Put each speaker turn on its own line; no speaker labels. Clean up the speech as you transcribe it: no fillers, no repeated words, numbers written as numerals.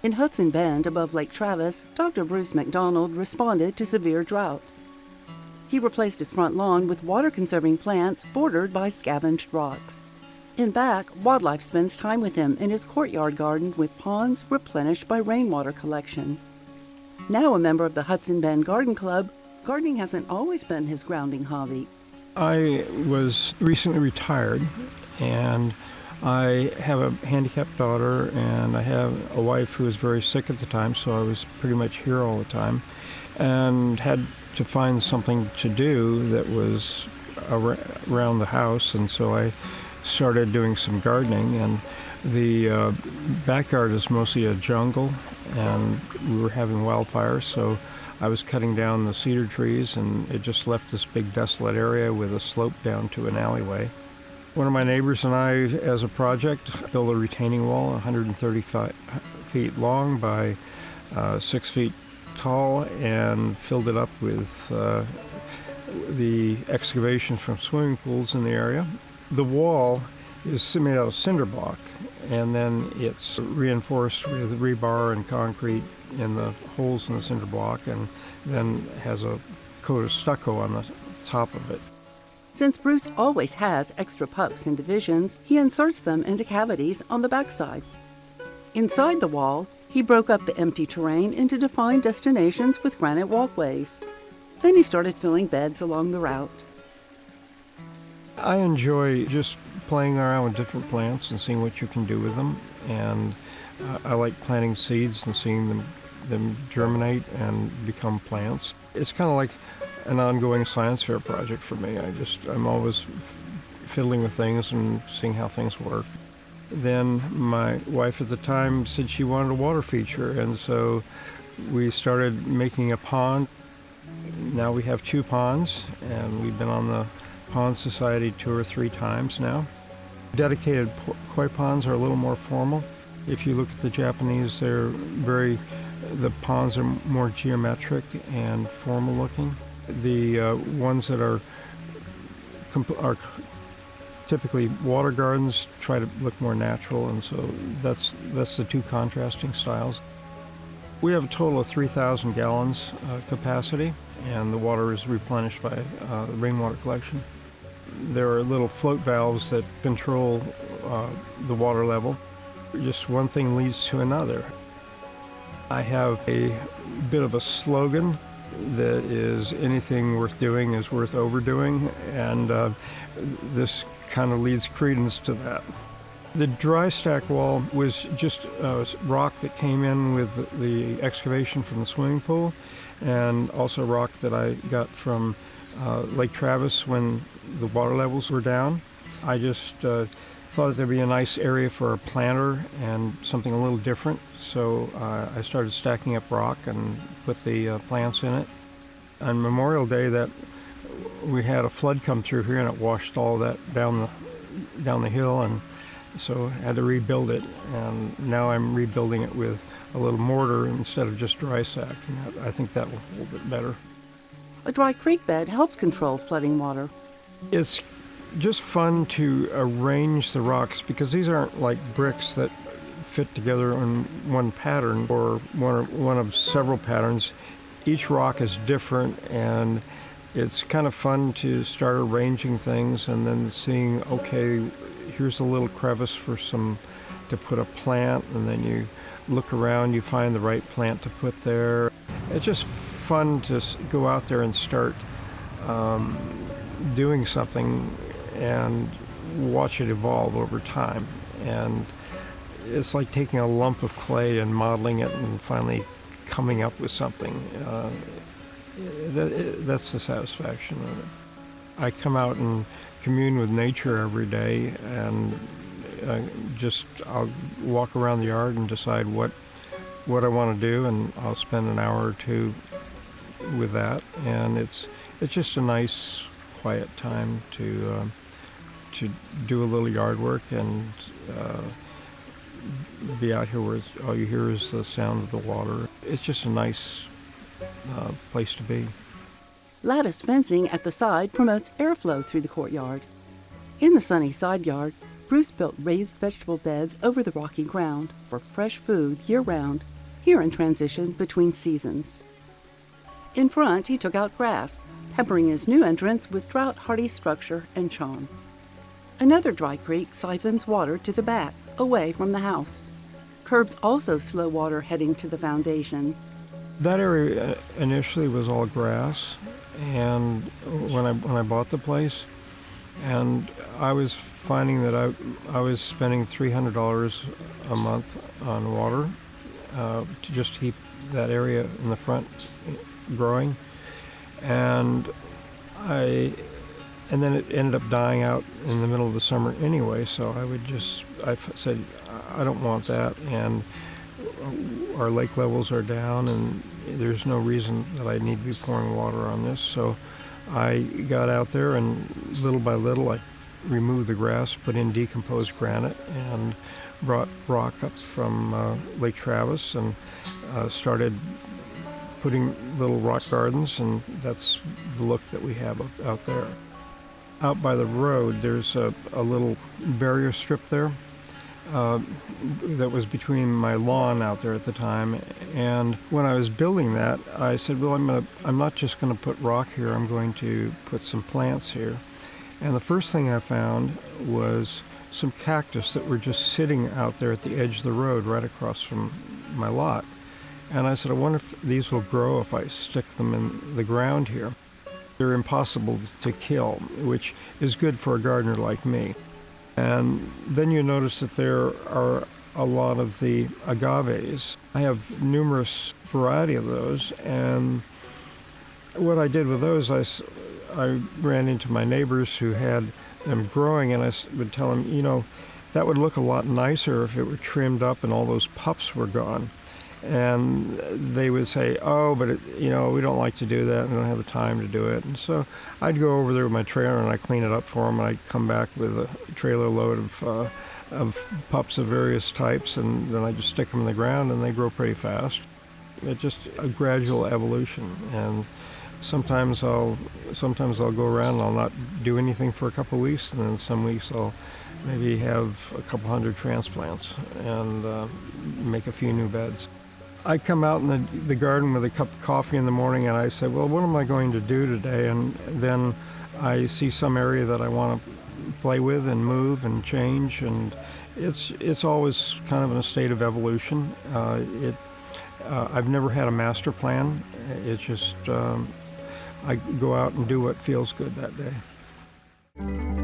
In Hudson Bend, above Lake Travis, Dr. Bruce McDonald responded to severe drought. He replaced his front lawn with water-conserving plants bordered by scavenged rocks. In back, wildlife spends time with him in his courtyard garden with ponds replenished by rainwater collection. Now a member of the Hudson Bend Garden Club, gardening hasn't always been his grounding hobby.
I was recently retired, and I have a handicapped daughter, and I have a wife who was very sick at the time, so I was pretty much here all the time, and had to find something to do that was around the house, and so I started doing some gardening. And the backyard is mostly a jungle, and we were having wildfires, so I was cutting down the cedar trees, and it just left this big desolate area with a slope down to an alleyway. One of my neighbors and I, as a project, built a retaining wall 135 feet long by 6 feet tall, and filled it up with the excavation from swimming pools in the area. The wall is made out of cinder block, and then it's reinforced with rebar and concrete in the holes in the cinder block, and then has a coat of stucco on the top of it.
Since Bruce always has extra pucks and divisions, he inserts them into cavities on the backside. Inside the wall, he broke up the empty terrain into defined destinations with granite walkways. Then he started filling beds along the route.
I enjoy just playing around with different plants and seeing what you can do with them, and I like planting seeds and seeing them germinate and become plants. It's kind of like an ongoing science fair project for me. I'm always fiddling with things and seeing how things work. Then my wife at the time said she wanted a water feature, and so we started making a pond. Now we have 2 ponds, and we've been on the Pond Society 2 or 3 times now. Dedicated koi ponds are a little more formal. If you look at the Japanese, the ponds are more geometric and formal looking. The ones that are typically water gardens try to look more natural, and so that's the 2 contrasting styles. We have a total of 3,000 gallons capacity, and the water is replenished by the rainwater collection. There are little float valves that control the water level. Just one thing leads to another. I have a bit of a slogan that is, anything worth doing is worth overdoing, and this kind of leads credence to that. The dry stack wall was just rock that came in with the excavation from the swimming pool, and also rock that I got from Lake Travis when the water levels were down. I just thought there'd be a nice area for a planter and something a little different, so I started stacking up rock and put the plants in it. On Memorial Day, that we had a flood come through here, and it washed all that down the hill, and so I had to rebuild it, and now I'm rebuilding it with a little mortar instead of just dry sack, and I think that will hold it better.
A dry creek bed helps control flooding water.
It's just fun to arrange the rocks, because these aren't like bricks that fit together in one pattern or one of several patterns. Each rock is different, and it's kind of fun to start arranging things and then seeing, okay, here's a little crevice to put a plant, and then you look around, you find the right plant to put there. It's just fun to go out there and start doing something and watch it evolve over time. And it's like taking a lump of clay and modeling it and finally coming up with something. That's the satisfaction of it. I come out and commune with nature every day, and I'll walk around the yard and decide what I want to do, and I'll spend an hour or 2 with that. And it's just a nice, quiet time to do a little yard work and be out here where all you hear is the sound of the water. It's just a nice place to be.
Lattice fencing at the side promotes airflow through the courtyard. In the sunny side yard, Bruce built raised vegetable beds over the rocky ground for fresh food year-round. here in transition between seasons. In front, he took out grass, peppering his new entrance with drought-hardy structure and charm. Another dry creek siphons water to the back, away from the house. Curbs also slow water heading to the foundation.
That area initially was all grass, and when I bought the place, and I was finding that I was spending $300 a month on water to just keep that area in the front growing, and then it ended up dying out in the middle of the summer anyway. So I said I don't want that, and our lake levels are down, and there's no reason that I need to be pouring water on this. So I got out there, and little by little I removed the grass, put in decomposed granite, and brought rock up from Lake Travis, and started putting little rock gardens, and that's the look that we have out there. Out by the road, there's a little barrier strip there that was between my lawn out there at the time. And when I was building that, I said, well, I'm not just going to put rock here, I'm going to put some plants here. And the first thing I found was some cactus that were just sitting out there at the edge of the road right across from my lot. And I said, I wonder if these will grow if I stick them in the ground here. They're impossible to kill, which is good for a gardener like me. And then you notice that there are a lot of the agaves. I have numerous variety of those, and what I did with those, I ran into my neighbors who had them growing, and I would tell them, that would look a lot nicer if it were trimmed up and all those pups were gone. And they would say, oh, but we don't like to do that. We don't have the time to do it. And so I'd go over there with my trailer and I'd clean it up for them. And I'd come back with a trailer load of pups of various types. And then I just stick them in the ground and they grow pretty fast. It's just a gradual evolution. And sometimes I'll go around and I'll not do anything for a couple of weeks. And then some weeks I'll maybe have a couple hundred transplants and make a few new beds. I come out in the garden with a cup of coffee in the morning and I say, well, what am I going to do today? And then I see some area that I want to play with and move and change, and it's always kind of in a state of evolution. I've never had a master plan. It's just I go out and do what feels good that day.